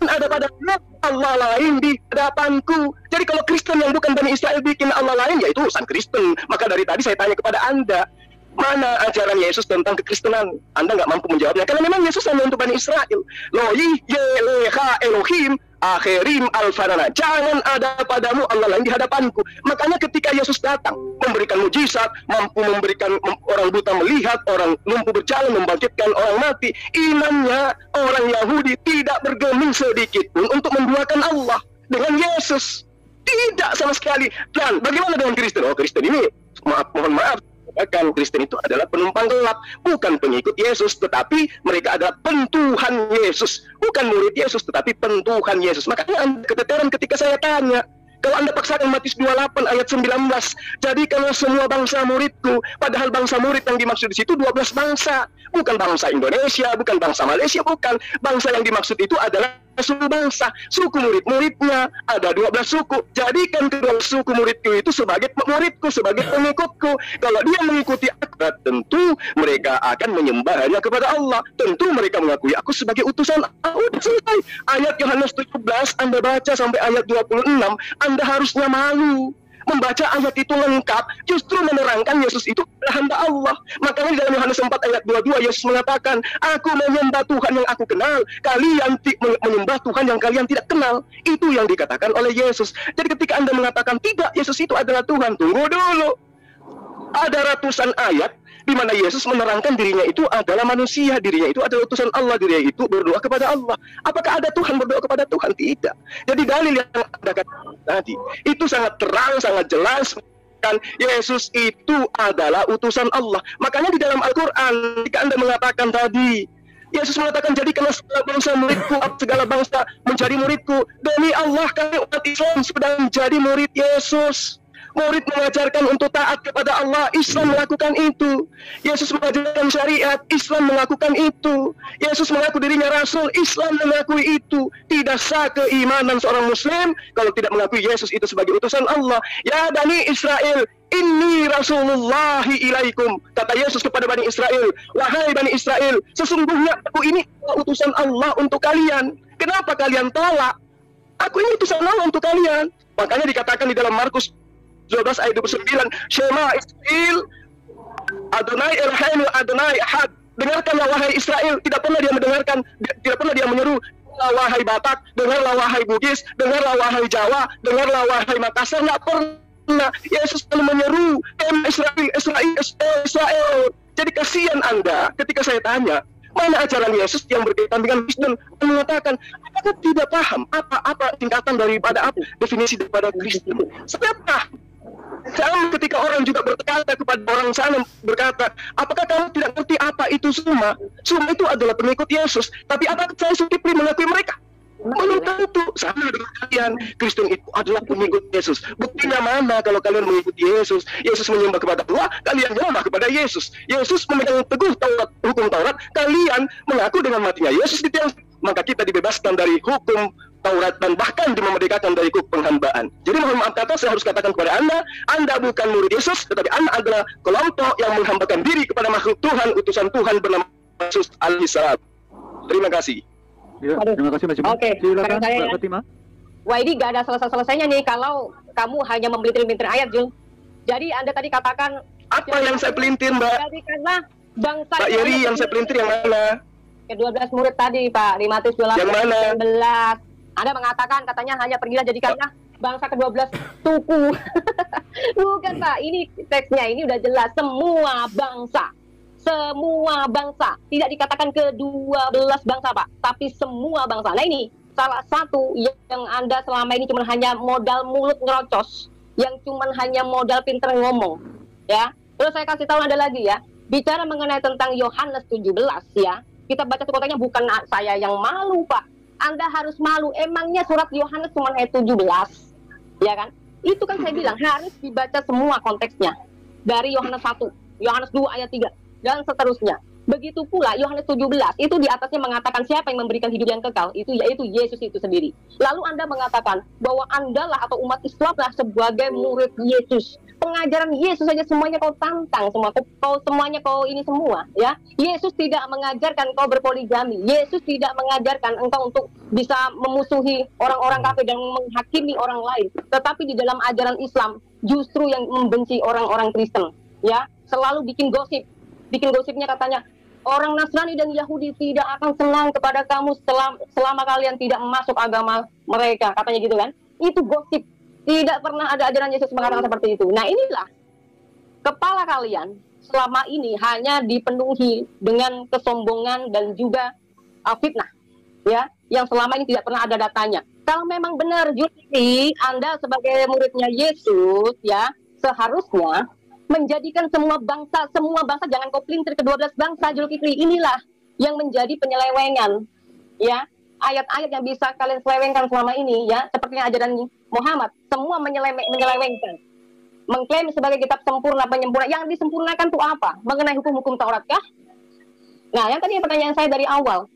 ada padamu Allah lain di hadapanku. Jadi kalau Kristen yang bukan Bani Israel bikin Allah lain, ya itu urusan Kristen. Maka dari tadi saya tanya kepada Anda, mana ajaran Yesus tentang kekristenan? Anda nggak mampu menjawabnya, karena memang Yesus hanya untuk Bani Israel. Lohi yeleha Elohim akhirim al-farana. Jangan ada padamu Allah lain di hadapanku. Makanya ketika Yesus datang memberikan mujizat, mampu memberikan orang buta melihat, orang lumpuh berjalan, membangkitkan orang mati, imannya orang Yahudi tidak bergeming sedikit pun untuk menduakan Allah dengan Yesus. Tidak sama sekali. Dan bagaimana dengan Kristen? Oh, Kristen ini mohon maaf, bahkan Kristen itu adalah penumpang gelap, bukan pengikut Yesus, tetapi mereka adalah pentuhan Yesus, bukan murid Yesus, tetapi pentuhan Yesus. Makanya Anda keteteran ketika saya tanya, kalau Anda paksakan Matius 28 ayat 19, jadi kalau semua bangsa muridku, padahal bangsa murid yang dimaksud di situ 12 bangsa, bukan bangsa Indonesia, bukan bangsa Malaysia, bukan. Bangsa yang dimaksud itu adalah suku bangsa, suku murid-muridnya ada 12 suku. Jadikan kedua suku muridku itu sebagai muridku, sebagai pengikutku. Kalau dia mengikuti aku, tentu mereka akan menyembah hanya kepada Allah. Tentu mereka mengakui aku sebagai utusan Allah. Udah selesai. Ayat Yohanes 17 Anda baca sampai ayat 26, Anda harusnya malu. Membaca ayat itu lengkap justru menerangkan Yesus itu adalah hamba Allah. Makanya di dalam Yohanes 4 ayat 22 Yesus mengatakan, aku menyembah Tuhan yang aku kenal, kalian menyembah Tuhan yang kalian tidak kenal. Itu yang dikatakan oleh Yesus. Jadi ketika Anda mengatakan tidak, Yesus itu adalah Tuhan, tunggu dulu. Ada ratusan ayat di mana Yesus menerangkan dirinya itu adalah manusia, dirinya itu adalah utusan Allah, dirinya itu berdoa kepada Allah. Apakah ada Tuhan berdoa kepada Tuhan? Tidak. Jadi dalil yang Anda katakan tadi itu sangat terang, sangat jelas kan Yesus itu adalah utusan Allah. Makanya di dalam Al-Qur'an ketika Anda mengatakan tadi, Yesus mengatakan, jadikanlah segala bangsa muridku, segala bangsa menjadi muridku. Demi Allah kami umat Islam sedang menjadi murid Yesus. Murid mengajarkan untuk taat kepada Allah, Islam melakukan itu. Yesus mengajarkan syariat, Islam melakukan itu. Yesus mengaku dirinya Rasul, Islam mengakui itu. Tidak sah keimanan seorang Muslim kalau tidak mengakui Yesus itu sebagai utusan Allah. Ya Bani Israel, inni Rasulullahi ilaikum. Kata Yesus kepada Bani Israel, wahai Bani Israel, sesungguhnya aku ini utusan Allah untuk kalian. Kenapa kalian tolak? Aku ini utusan Allah untuk kalian. Makanya dikatakan di dalam Markus 12 ayat 29, Shema Israel, Adonai Eloheinu Adonai Ahad. Dengarkanlah wahai Israel. Tidak pernah dia mendengarkan, tidak pernah dia menyeru, dengarlah wahai Batak, dengarlah wahai Bugis, dengarlah wahai Jawa, dengarlah wahai Makassar. Tidak pernah. Yesus selalu menyeru, Israel, Israel, Israel. Jadi kasihan Anda ketika saya tanya, mana ajaran Yesus yang berkaitan dengan Kristen? Mengatakan, apakah tidak paham apa tingkatan daripada apa definisi daripada Kristen? Siapa? Sama ketika orang juga berkata kepada orang sana, berkata, apakah kamu tidak ngerti apa itu Suma? Suma itu adalah pengikut Yesus. Tapi apakah saya Zulkifli mengakui mereka? Belum tentu. Sama dengan kalian, Kristen itu adalah pengikut Yesus. Buktinya mana kalau kalian mengikuti Yesus? Yesus menyembah kepada Allah, kalian menyembah kepada Yesus. Yesus memegang teguh Taurat, hukum Taurat, kalian mengaku dengan matinya Yesus di tiang. Maka kita dibebaskan dari hukum Taurat dan bahkan dimerdekakan dari hukum penghambaan. Jadi mohon maaf kata, saya harus katakan kepada Anda bukan murid Yesus, tetapi Anda adalah kelompok yang menghambakan diri kepada makhluk Tuhan, utusan Tuhan bernama Yesus alaihissalam. Terima kasih.
Ya, terima kasih Mas Juma.
Oke,
silakan
saya,
Mbak Fatima.
Wah, ini gak ada selesai-selesainya nih kalau kamu hanya mempelintir-pelintir ayat, Jul. Jadi Anda tadi katakan
apa yang saya pelintir, Mbak?
Jadi karena bangsa
Mbak Yeri, yang saya pelintir yang mana?
Ke-12 murid tadi, Pak, di Matius 12
yang mana?
19. Anda mengatakan katanya hanya pergilah jadikanlah bangsa ke-12 suku. Bukan, Pak, ini teksnya ini udah jelas, semua bangsa. Semua bangsa, tidak dikatakan ke-12 bangsa, Pak, tapi semua bangsa. Nah, ini salah satu yang Anda selama ini cuma hanya modal mulut ngerocos, yang cuma hanya modal pinter ngomong, ya. Terus saya kasih tahu Anda lagi ya, bicara mengenai tentang Yohanes 17 ya, kita baca sekotanya, bukan saya yang malu, Pak. Anda harus malu, emangnya surat Yohanes cuma ayat 17, ya kan? Itu kan saya bilang harus dibaca semua konteksnya. Dari Yohanes 1, Yohanes 2 ayat 3, dan seterusnya. Begitu pula Yohanes 17 itu di atasnya mengatakan siapa yang memberikan hidup yang kekal, itu yaitu Yesus itu sendiri. Lalu Anda mengatakan bahwa Andalah atau umat Islamlah sebagai murid Yesus. Pengajaran Yesus saja semuanya kau tantang, semuanya kau ini semua, ya. Yesus tidak mengajarkan kau berpoligami. Yesus tidak mengajarkan engkau untuk bisa memusuhi orang-orang kafir dan menghakimi orang lain. Tetapi di dalam ajaran Islam justru yang membenci orang-orang Kristen, ya. Selalu bikin gosipnya katanya orang Nasrani dan Yahudi tidak akan senang kepada kamu selama kalian tidak masuk agama mereka, katanya gitu kan. Itu gosip. Tidak pernah ada ajaran Yesus mengatakan seperti itu. Nah, inilah kepala kalian selama ini hanya dipenuhi dengan kesombongan dan juga fitnah, ya, yang selama ini tidak pernah ada datanya. Kalau memang benar Julkifli, Anda sebagai muridnya Yesus, ya, seharusnya menjadikan semua bangsa jangan kau pelintir ke 12 bangsa, Julkifli. Inilah yang menjadi penyelewengan, ya, ayat-ayat yang bisa kalian selewengkan selama ini, ya, seperti ajaran Muhammad, semua menyelewengkan, mengklaim sebagai kitab sempurna, penyempurna. Yang disempurnakan itu apa? Mengenai hukum-hukum Taurat kah? Nah, yang tadi pertanyaan saya dari awal,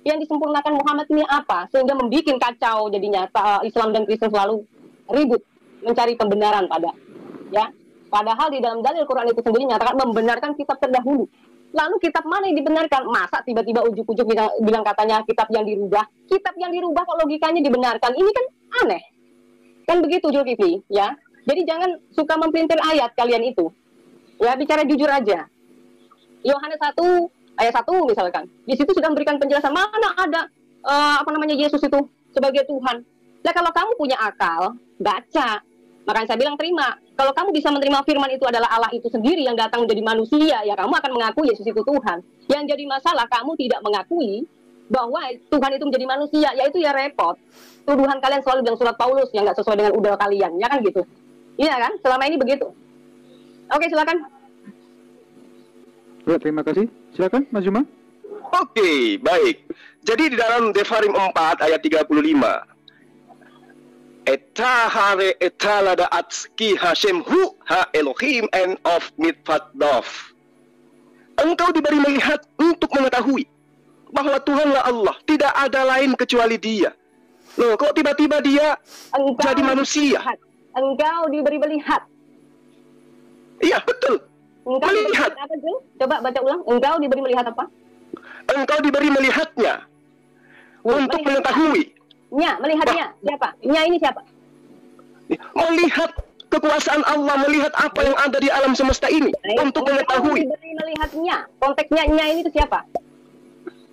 yang disempurnakan Muhammad ini apa? Sehingga membuat kacau jadinya Islam dan Kristen selalu ribut mencari pembenaran ya. Padahal di dalam dalil Quran itu sendiri nyatakan membenarkan kitab terdahulu. Lalu kitab mana yang dibenarkan? Masa tiba-tiba ujuk-ujuk bilang katanya kitab yang dirubah? Kitab yang dirubah kok logikanya dibenarkan? Ini kan aneh. Kan begitu Julkifli, ya. Jadi jangan suka mempelintir ayat kalian itu. Ya, bicara jujur aja. Yohanes 1 ayat 1 misalkan. Di situ sudah memberikan penjelasan mana ada Yesus itu sebagai Tuhan. Nah, kalau kamu punya akal, baca. Makanya saya bilang terima. Kalau kamu bisa menerima firman itu adalah Allah itu sendiri yang datang menjadi manusia, ya kamu akan mengakui Yesus itu Tuhan. Yang jadi masalah kamu tidak mengakui bahwa Tuhan itu menjadi manusia, yaitu ya repot. Tuduhan kalian selalu bilang surat Paulus yang nggak sesuai dengan udara kalian, ya kan gitu. Iya kan? Selama ini begitu. Oke, silakan.
Ya, terima kasih. Silakan, Mas Juma.
Oke, baik. Jadi di dalam Devarim 4 ayat 35, Etahare etalada atski Hashem hu ha Elohim and of mitfadov. Engkau diberi melihat untuk mengetahui bahwa Tuhanlah Allah, tidak ada lain kecuali Dia. Loh, kok tiba-tiba Dia jadi manusia?
Engkau diberi melihat.
Iya, betul.
Engkau melihat apa, Jul? Coba baca ulang. Engkau diberi melihat apa?
Engkau diberi melihatnya untuk mengetahui.
Melihatnya siapa? Ini siapa?
Melihat kekuasaan Allah, melihat apa yang ada di alam semesta ini, untuk mengetahui.
Diberi melihatnya. Konteksnya ini itu siapa?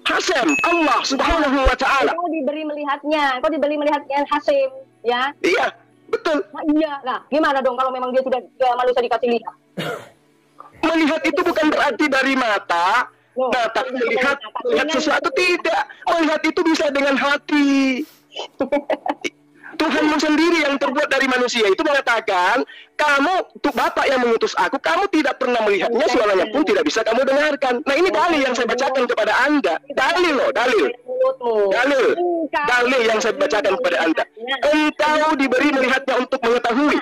Hasem, Allah Subhanahu wa Ta'ala.
Kau diberi melihatnya. Kau diberi melihatnya Hasem, ya?
Iya, betul.
Nah, iya. Nah, gimana dong kalau memang dia sudah manusia dikasih lihat?
Melihat itu bukan berarti dari mata. Mata melihat sesuatu, tidak. Melihat itu bisa dengan hati. Tuhanmu sendiri yang terbuat dari manusia itu mengatakan, kamu, Bapak yang mengutus aku, kamu tidak pernah melihatnya, suaranya pun tidak bisa kamu dengarkan. Nah, ini dalil yang saya bacakan kepada Anda. Dalil loh, dalil yang saya bacakan kepada Anda. Engkau diberi melihatnya untuk mengetahui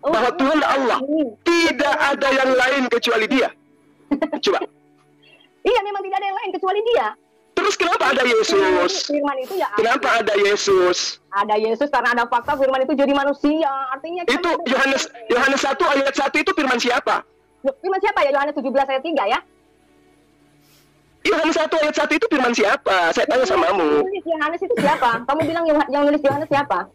bahwa Tuhan Allah, tidak ada yang lain kecuali Dia. Coba.
Iya, memang tidak ada yang lain kecuali Dia.
Terus kenapa ada Yesus?
Firman itu ya.
Kenapa ada Yesus?
Ada Yesus karena ada fakta firman itu jadi manusia. Artinya
itu Yohanes 1 ayat 1 itu firman siapa?
Firman siapa ya? Yohanes 17 ayat 3 ya?
Yohanes 1 ayat 1 itu firman siapa? Saya tanya samamu.
Yohanes itu siapa? Kamu bilang yang nulis Yohanes siapa?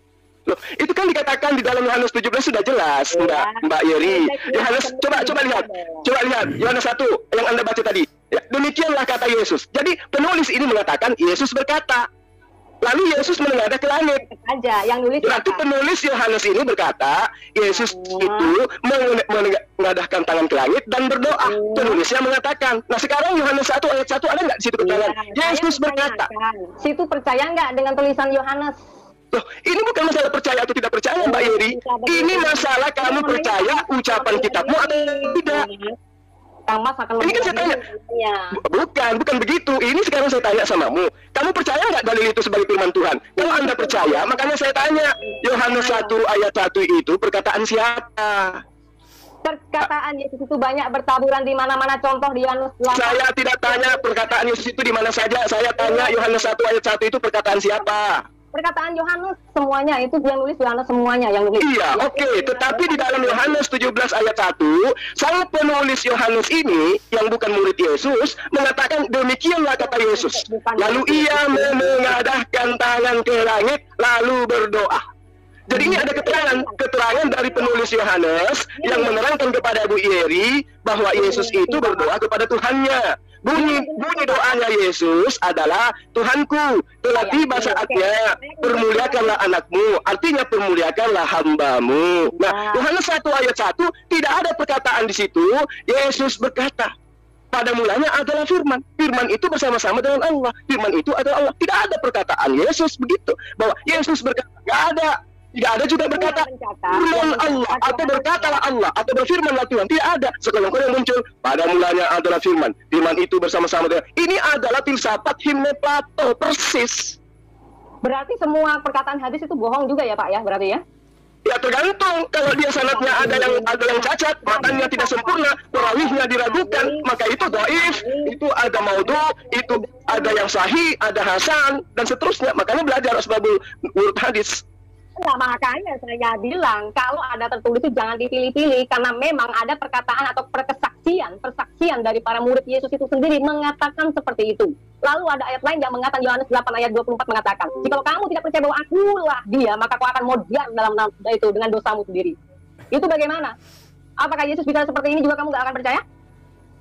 Loh, itu kan dikatakan di dalam Yohanes 17 sudah jelas, ya. Mbak Yeri. Yohanes, coba lihat. Yohanes 1 yang Anda baca tadi. Ya, demikianlah kata Yesus. Jadi penulis ini mengatakan Yesus berkata. Lalu Yesus menengadah ke langit.
Aja, yang nulis
berarti penulis Yohanes ini berkata Yesus itu menengadahkan tangan ke langit dan berdoa. Penulisnya mengatakan. Nah, sekarang Yohanes 1 ayat 1 ada nggak di situ keterangan? Yesus berkata.
Situ percaya nggak dengan tulisan Yohanes?
Loh, ini bukan masalah percaya atau tidak percaya, Mbak Yeri. Ini masalah kamu percaya ucapan kitabmu atau tidak.
Kang Mas akan
ini kan saya tanya. Bukan begitu. Ini sekarang saya tanya samamu. Kamu percaya nggak dalil itu sebagai firman Tuhan? Kalau Anda percaya, makanya saya tanya. Yohanes 1 ayat 1 itu perkataan siapa?
Perkataan Yesus itu banyak bertaburan di mana-mana, contoh di Yohanes 8.
Saya tidak tanya perkataan Yesus itu di mana saja. Saya tanya Yohanes 1 ayat 1 itu perkataan siapa?
Perkataan Yohanes semuanya, itu yang nulis Yohanes semuanya yang nulis.
Iya, oke. Tetapi di dalam Yohanes 17 ayat 1, sang penulis Yohanes ini yang bukan murid Yesus mengatakan demikianlah kata Yesus. Lalu ia menengadahkan tangan ke langit lalu berdoa. Jadi ini ada keterangan dari penulis Yohanes yang menerangkan kepada Bu Yeri bahwa Yesus itu berdoa kepada Tuhannya. Bunyi doanya Yesus adalah, Tuhanku, telah tiba saatnya, permuliakanlah anakmu. Artinya permuliakanlah hambamu. Nah, Yohanes 1 ayat 1 tidak ada perkataan di situ. Yesus berkata, pada mulanya adalah firman. Firman itu bersama-sama dengan Allah. Firman itu adalah Allah. Tidak ada perkataan Yesus begitu. Bahwa Yesus berkata, tidak ada. Tidak ada juga berkata firman Allah atau berkatalah Allah atau berfirmanlah Tuhan. Tidak ada. Sekarang yang muncul pada mulanya adalah firman. Firman itu bersama-sama dengan. Ini adalah filsafat himne Plato persis.
Berarti semua perkataan hadis itu bohong juga ya Pak ya, berarti ya?
Ya tergantung. Kalau dia sanadnya ada yang cacat, matanya tidak sempurna, perawihnya diragukan, maka itu dhaif, itu ada maudhu, itu ada yang sahih, ada hasan dan seterusnya. Makanya belajar asbabul wurud hadis.
Nah, makanya saya bilang kalau ada tertulis itu jangan dipilih-pilih, karena memang ada perkataan atau persaksian dari para murid Yesus itu sendiri mengatakan seperti itu. Lalu ada ayat lain yang mengatakan, Yohanes 8 ayat 24 mengatakan, jika kamu tidak percaya bahwa akulah dia, maka kau akan modiar dalam itu dengan dosamu sendiri. Itu bagaimana? Apakah Yesus bicara seperti ini juga kamu gak akan percaya?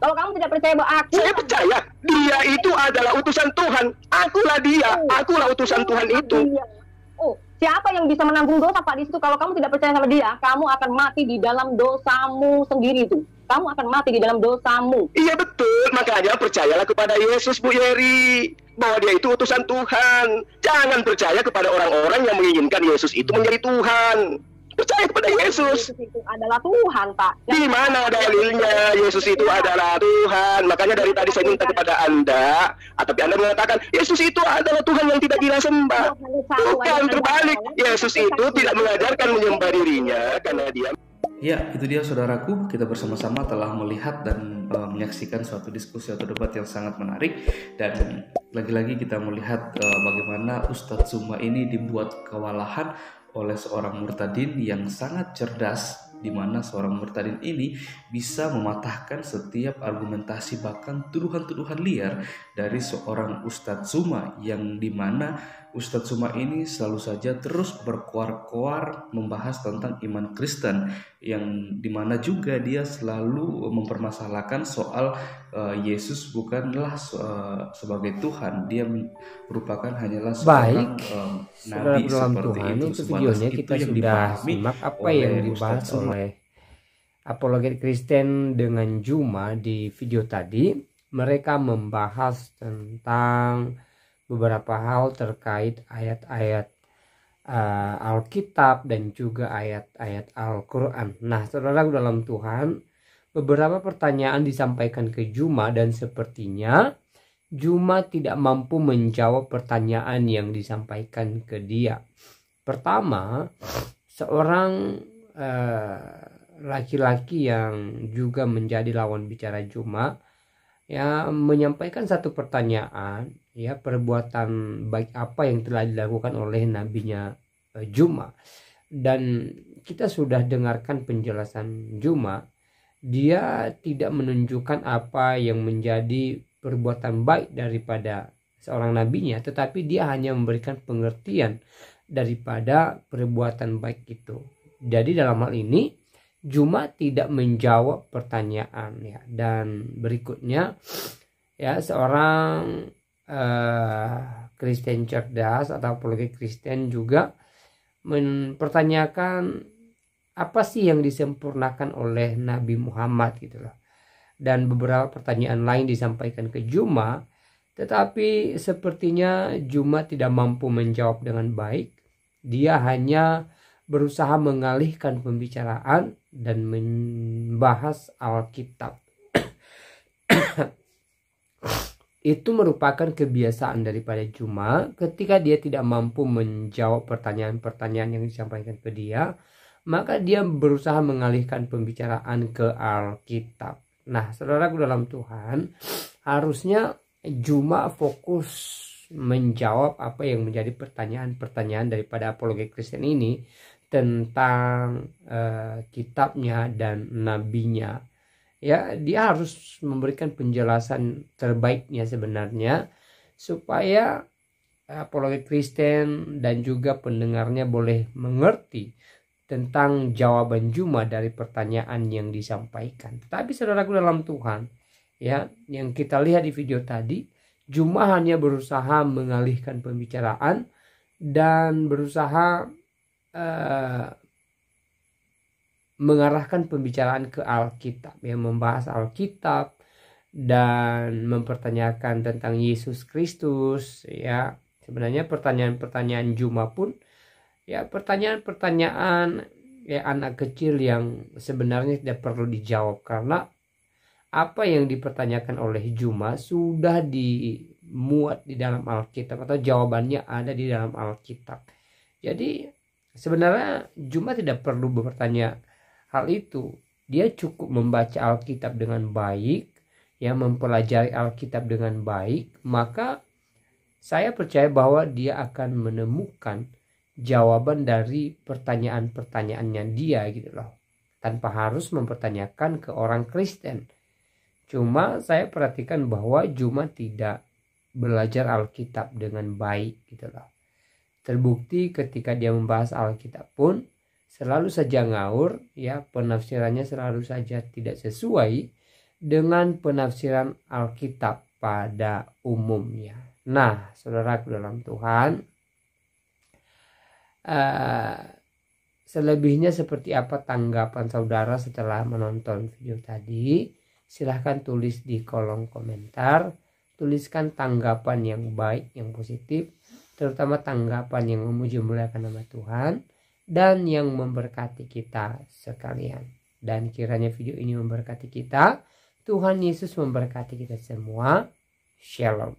Kalau kamu tidak percaya bahwa aku...
Saya percaya, dia itu adalah utusan Tuhan. Akulah dia, akulah utusan Tuhan itu.
Oh, siapa yang bisa menanggung dosa Pak di situ? Kalau kamu tidak percaya sama dia, kamu akan mati di dalam dosamu sendiri itu. Kamu akan mati di dalam dosamu.
Iya betul, makanya percayalah kepada Yesus Bu Yeri, bahwa dia itu utusan Tuhan. Jangan percaya kepada orang-orang yang menginginkan Yesus itu menjadi Tuhan. Percaya kepada Yesus.
Yesus itu adalah Tuhan, Pak.
Di mana dalilnya Yesus itu adalah Tuhan? Makanya dari tadi saya minta kepada Anda, tapi Anda mengatakan Yesus itu adalah Tuhan yang tidak disembah. Bukan, terbalik. Yesus itu tidak mengajarkan menyembah dirinya karena dia.
Ya, itu dia saudaraku, kita bersama-sama telah melihat dan menyaksikan suatu diskusi atau debat yang sangat menarik. Dan lagi-lagi kita melihat bagaimana Ustadz Zuma ini dibuat kewalahan oleh seorang murtadin yang sangat cerdas, di mana seorang murtadin ini bisa mematahkan setiap argumentasi bahkan tuduhan-tuduhan liar dari seorang Ustadz Zuma, yang dimana Ustadz Zuma ini selalu saja terus berkoar-koar membahas tentang iman Kristen, yang dimana juga dia selalu mempermasalahkan soal Yesus bukanlah sebagai Tuhan, dia merupakan hanyalah seorang nabi seperti
Tuhan.
itu.
Itu videonya kita sudah simak apa yang dibahas oleh apologet Kristen dengan Zuma di video tadi. Mereka membahas tentang beberapa hal terkait ayat-ayat Alkitab dan juga ayat-ayat Al-Quran. Nah, saudara dalam Tuhan, beberapa pertanyaan disampaikan ke Zuma dan sepertinya Zuma tidak mampu menjawab pertanyaan yang disampaikan ke dia. Pertama, seorang laki-laki yang juga menjadi lawan bicara Zuma ya menyampaikan satu pertanyaan, ya, perbuatan baik apa yang telah dilakukan oleh nabinya Zuma. Dan kita sudah dengarkan penjelasan Zuma. Dia tidak menunjukkan apa yang menjadi perbuatan baik daripada seorang nabinya, tetapi dia hanya memberikan pengertian daripada perbuatan baik itu. Jadi dalam hal ini Zuma tidak menjawab pertanyaan, ya. Dan berikutnya, ya, seorang Kristen cerdas atau apologet Kristen juga mempertanyakan apa sih yang disempurnakan oleh Nabi Muhammad gitu loh. Dan beberapa pertanyaan lain disampaikan ke Zuma, tetapi sepertinya Zuma tidak mampu menjawab dengan baik. Dia hanya berusaha mengalihkan pembicaraan dan membahas Alkitab. Itu merupakan kebiasaan daripada Zuma. Ketika dia tidak mampu menjawab pertanyaan-pertanyaan yang disampaikan ke dia, maka dia berusaha mengalihkan pembicaraan ke Alkitab. Nah, saudaraku dalam Tuhan, harusnya Juma fokus menjawab apa yang menjadi pertanyaan-pertanyaan daripada apologet Kristen ini tentang kitabnya dan nabinya. Ya, dia harus memberikan penjelasan terbaiknya sebenarnya supaya apologet Kristen dan juga pendengarnya boleh mengerti tentang jawaban Juma dari pertanyaan yang disampaikan. Tetapi saudaraku dalam Tuhan, ya, yang kita lihat di video tadi, Juma hanya berusaha mengalihkan pembicaraan dan berusaha mengarahkan pembicaraan ke Alkitab, ya, membahas Alkitab dan mempertanyakan tentang Yesus Kristus. Ya, sebenarnya pertanyaan-pertanyaan Juma pun ya pertanyaan-pertanyaan ya anak kecil yang sebenarnya tidak perlu dijawab, karena apa yang dipertanyakan oleh Juma sudah dimuat di dalam Alkitab atau jawabannya ada di dalam Alkitab. Jadi sebenarnya Juma tidak perlu bertanya hal itu. Dia cukup membaca Alkitab dengan baik, ya, mempelajari Alkitab dengan baik, maka saya percaya bahwa dia akan menemukan jawaban dari pertanyaan-pertanyaannya dia gitu loh, tanpa harus mempertanyakan ke orang Kristen. Cuma saya perhatikan bahwa Juma tidak belajar Alkitab dengan baik gitu loh. Terbukti ketika dia membahas Alkitab pun selalu saja ngawur, ya, penafsirannya selalu saja tidak sesuai dengan penafsiran Alkitab pada umumnya. Nah, saudaraku dalam Tuhan, selebihnya seperti apa tanggapan saudara setelah menonton video tadi? Silahkan tulis di kolom komentar. Tuliskan tanggapan yang baik, yang positif, terutama tanggapan yang memuji memuliakan nama Tuhan dan yang memberkati kita sekalian. Dan kiranya video ini memberkati kita. Tuhan Yesus memberkati kita semua. Shalom.